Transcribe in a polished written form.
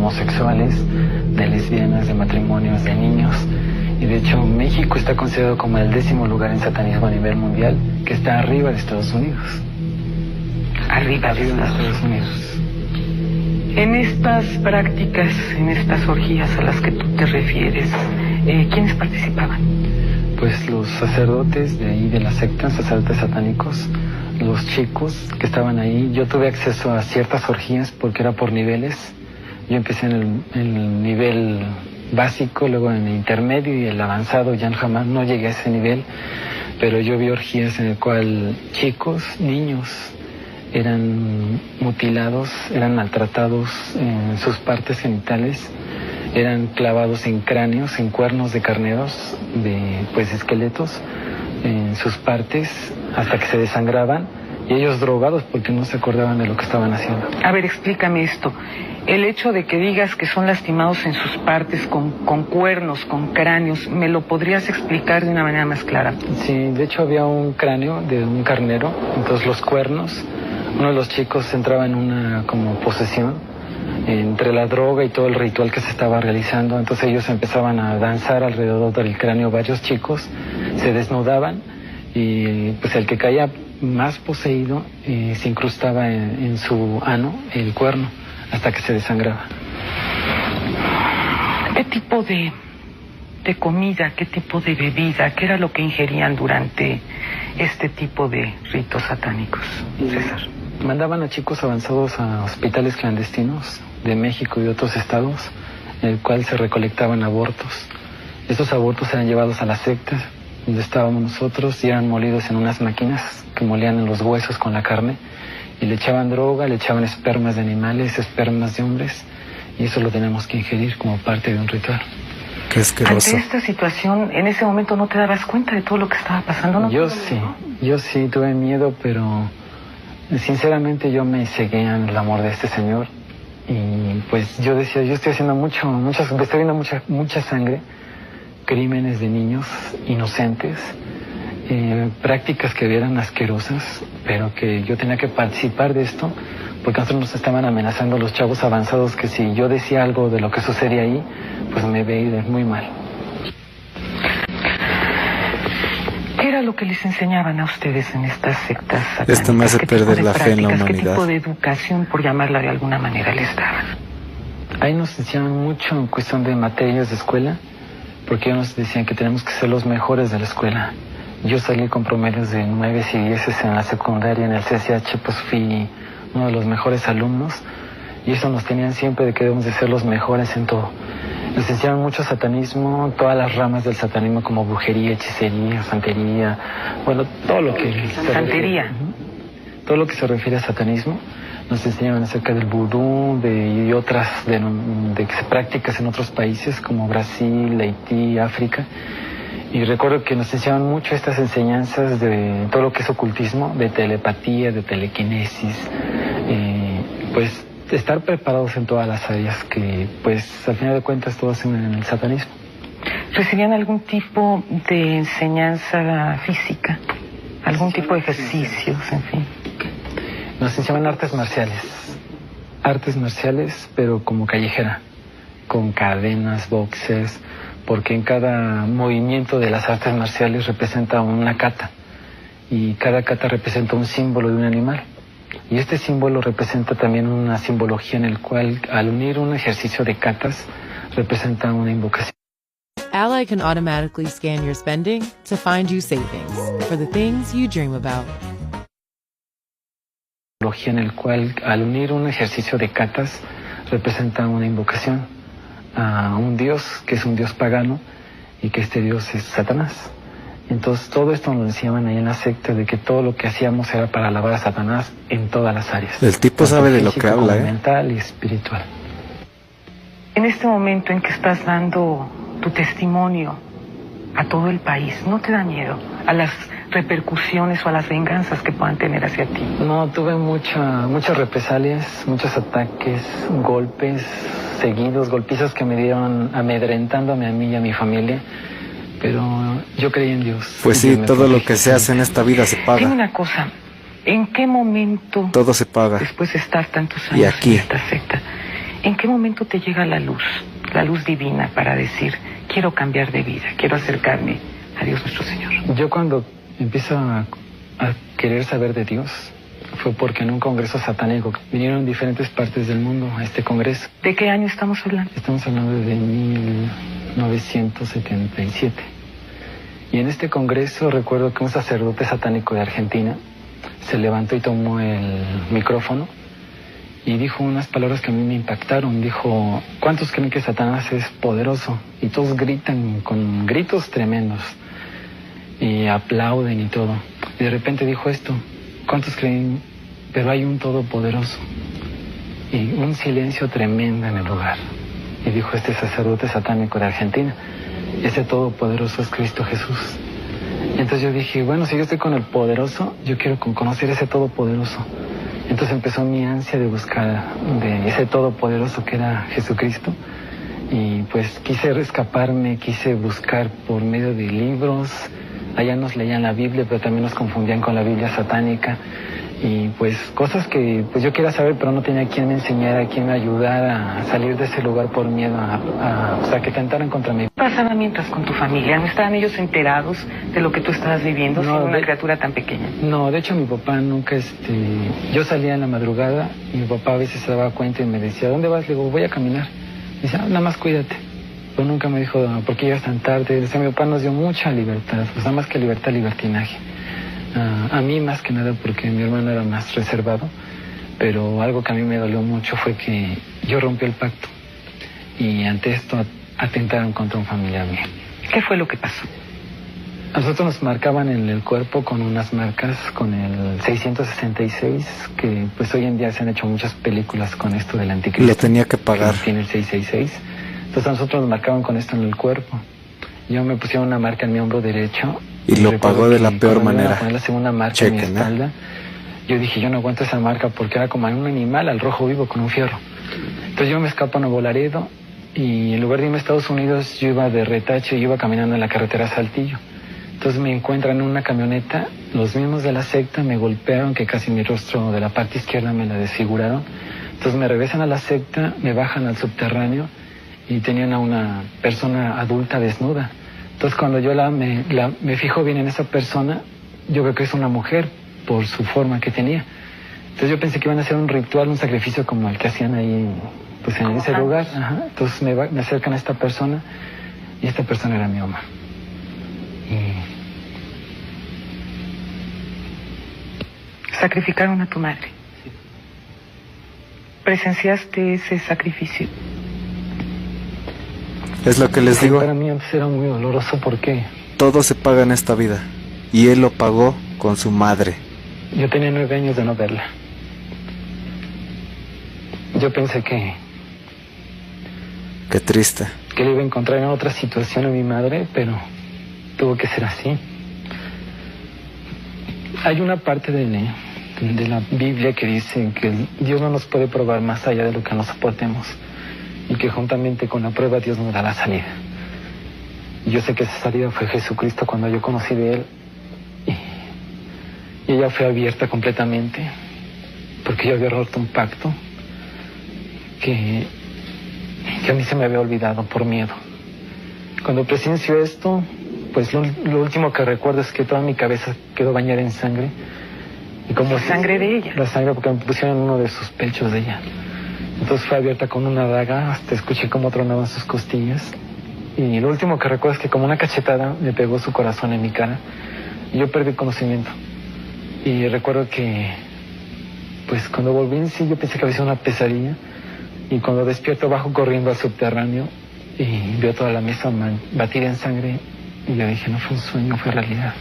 homosexuales, de lesbianas, de matrimonios, de niños. Y de hecho México está considerado como el 10º lugar en satanismo a nivel mundial, que está arriba de Estados Unidos. Arriba de Estados Unidos. En estas prácticas, en estas orgías a las que tú te refieres, ¿quiénes participaban? Pues los sacerdotes de ahí, de la secta, sacerdotes satánicos, los chicos que estaban ahí. Yo tuve acceso a ciertas orgías porque era por niveles. Yo empecé en el nivel básico, luego en el intermedio y el avanzado. Ya jamás no llegué a ese nivel, pero yo vi orgías en el cual chicos, niños, eran mutilados, eran maltratados en sus partes genitales, eran clavados en cráneos, en cuernos de carneros, de esqueletos, en sus partes, hasta que se desangraban, y ellos drogados porque no se acordaban de lo que estaban haciendo. A ver, explícame esto. El hecho de que digas que son lastimados en sus partes con cuernos, con cráneos, ¿me lo podrías explicar de una manera más clara? Sí, de hecho había un cráneo de un carnero, entonces los cuernos, uno de los chicos entraba en una como posesión entre la droga y todo el ritual que se estaba realizando, entonces ellos empezaban a danzar alrededor del cráneo, varios chicos se desnudaban y pues el que caía más poseído se incrustaba en su ano el cuerno hasta que se desangraba. ¿Qué tipo de comida, qué tipo de bebida, qué era lo que ingerían durante este tipo de ritos satánicos, César? Mandaban a chicos avanzados a hospitales clandestinos de México y de otros estados, en el cual se recolectaban abortos. Estos abortos eran llevados a las sectas, donde estábamos nosotros, y eran molidos en unas máquinas que molían en los huesos con la carne, y le echaban droga, le echaban espermas de animales, espermas de hombres, y eso lo tenemos que ingerir como parte de un ritual. Qué asqueroso. Ante esta situación, en ese momento no te dabas cuenta de todo lo que estaba pasando, ¿no? Yo sí tuve miedo, pero sinceramente yo me cegué en el amor de este Señor. Y pues yo decía, yo estoy haciendo estoy viendo mucha sangre, crímenes de niños inocentes, prácticas que eran asquerosas, pero que yo tenía que participar de esto, porque nosotros nos estaban amenazando los chavos avanzados que si yo decía algo de lo que sucedía ahí, pues me veía muy mal. ¿Qué era lo que les enseñaban a ustedes en estas sectas satánicas? Esto me hace perder la fe en la humanidad. ¿Qué tipo de educación, por llamarla de alguna manera, les daban? Ahí nos enseñaban mucho en cuestión de materias de escuela, porque ellos nos decían que tenemos que ser los mejores de la escuela. Yo salí con promedios de 9 y 10 en la secundaria, en el CCH, pues fui uno de los mejores alumnos, y eso nos tenían siempre de que debemos de ser los mejores en todo. Nos enseñaban mucho satanismo, todas las ramas del satanismo como brujería, hechicería, santería, bueno, todo lo que... Santería. Todo lo que se refiere a satanismo. Nos enseñaban acerca del vudú y otras de prácticas en otros países como Brasil, Haití, África. Y recuerdo que nos enseñaban mucho estas enseñanzas de todo lo que es ocultismo, de telepatía, de telequinesis, pues estar preparados en todas las áreas que pues al final de cuentas todos en el satanismo. ¿Recibían algún tipo de enseñanza física? ¿Algún tipo de ejercicios, en fin? Nos enseñaban artes marciales, pero como callejera, con cadenas, boxes, porque en cada movimiento de las artes marciales representa una kata, y cada kata representa un símbolo de un animal. Y este símbolo representa también una simbología en el cual, al unir un ejercicio de katas, representa una invocación. Ally can automatically scan your spending to find you savings for the things you dream about. En el cual, al unir un ejercicio de katas, representa una invocación a un dios que es un dios pagano y que este dios es Satanás. Entonces todo esto nos decían ahí en la secta, de que todo lo que hacíamos era para alabar a Satanás en todas las áreas. El tipo sabe de lo que habla, mental y espiritual. En este momento en que estás dando tu testimonio a todo el país, ¿no te da miedo a las repercusiones o a las venganzas que puedan tener hacia ti? No, tuve muchas represalias, muchos ataques, golpes seguidos, golpizas que me dieron amedrentándome a mí y a mi familia. Pero yo creí en Dios. Pues sí, todo lo que se hace en esta vida se paga. Dime una cosa, ¿en qué momento, todo se paga, después de estar tantos y años aquí, en esta secta, ¿En qué momento te llega la luz divina para decir, quiero cambiar de vida, quiero acercarme a Dios nuestro Señor? Yo cuando empiezo a querer saber de Dios, fue porque en un congreso satánico vinieron diferentes partes del mundo a este congreso. ¿De qué año estamos hablando? Estamos hablando de 1977. Y en este congreso recuerdo que un sacerdote satánico de Argentina se levantó y tomó el micrófono y dijo unas palabras que a mí me impactaron. Dijo, ¿cuántos creen que Satanás es poderoso? Y todos gritan con gritos tremendos y aplauden y todo. Y de repente dijo esto, ¿cuántos creen? Pero hay un todopoderoso. Y un silencio tremendo en el lugar. Y dijo este sacerdote satánico de Argentina, ese todopoderoso es Cristo Jesús. Y entonces yo dije, bueno, si yo estoy con el poderoso, yo quiero conocer ese todopoderoso. Entonces empezó mi ansia de buscar de ese todopoderoso que era Jesucristo. Y pues quise escaparme, quise buscar por medio de libros. Allá nos leían la Biblia, pero también nos confundían con la Biblia satánica. Y pues cosas que pues yo quería saber, pero no tenía quien me enseñara, quien me ayudara a salir de ese lugar por miedo, o sea, que tentaran contra mí. ¿Qué pasaba mientras con tu familia? ¿No estaban ellos enterados de lo que tú estabas viviendo, siendo una criatura tan pequeña? No, de hecho mi papá nunca, yo salía en la madrugada y mi papá a veces se daba cuenta y me decía, ¿dónde vas? Le digo, voy a caminar. Me decía, nada más cuídate. Pero nunca me dijo, ¿por qué llegas tan tarde? Decía, mi papá nos dio mucha libertad, pues nada más que libertad, libertinaje. A mí más que nada porque mi hermano era más reservado, pero algo que a mí me dolió mucho fue que yo rompí el pacto y ante esto atentaron contra un familiar mío. ¿Qué fue lo que pasó? A nosotros nos marcaban en el cuerpo con unas marcas, con el 666, que pues hoy en día se han hecho muchas películas con esto del anticristo. Le tenía que pagar. Que tiene el 666. Entonces a nosotros nos marcaban con esto en el cuerpo. Yo me pusieron una marca en mi hombro derecho. Y lo pagó de la peor manera. Poner la segunda marca en mi espalda. Yo dije, yo no aguanto esa marca porque era como un animal al rojo vivo con un fierro. Entonces yo me escapo a Nuevo Laredo y en lugar de irme a Estados Unidos, yo iba de retache y iba caminando en la carretera Saltillo. Entonces me encuentran en una camioneta, los mismos de la secta me golpearon, que casi mi rostro de la parte izquierda me la desfiguraron. Entonces me regresan a la secta, me bajan al subterráneo y tenían a una persona adulta desnuda. Entonces cuando yo me fijo bien en esa persona, yo veo que es una mujer por su forma que tenía. Entonces yo pensé que iban a hacer un ritual, un sacrificio como el que hacían ahí, pues en ese lugar. Ajá. Entonces me acercan a esta persona y esta persona era mi mamá. Sacrificaron a tu madre. ¿Presenciaste ese sacrificio? Es lo que les digo. Para mí antes era muy doloroso porque todo se paga en esta vida. Y él lo pagó con su madre. Yo tenía 9 años de no verla. Yo pensé que... Qué triste. Que le iba a encontrar en otra situación a mi madre, pero tuvo que ser así. Hay una parte de la Biblia que dice que Dios no nos puede probar más allá de lo que nos soportemos. Y que juntamente con la prueba Dios nos da la salida. Yo sé que esa salida fue Jesucristo cuando yo conocí de Él. Y ella fue abierta completamente. Porque yo había roto un pacto que a mí se me había olvidado por miedo. Cuando presenció esto, pues lo último que recuerdo es que toda mi cabeza quedó bañada en sangre. Y como ¿Sangre de ella? La sangre, porque me pusieron uno de sus pechos de ella. Entonces fue abierta con una daga, hasta escuché cómo tronaban sus costillas. Y lo último que recuerdo es que como una cachetada me pegó su corazón en mi cara. Y yo perdí el conocimiento. Y recuerdo que, pues cuando volví en sí, yo pensé que había sido una pesadilla. Y cuando despierto bajo corriendo al subterráneo y veo toda la mesa batida en sangre. Y yo dije, no fue un sueño, fue realidad.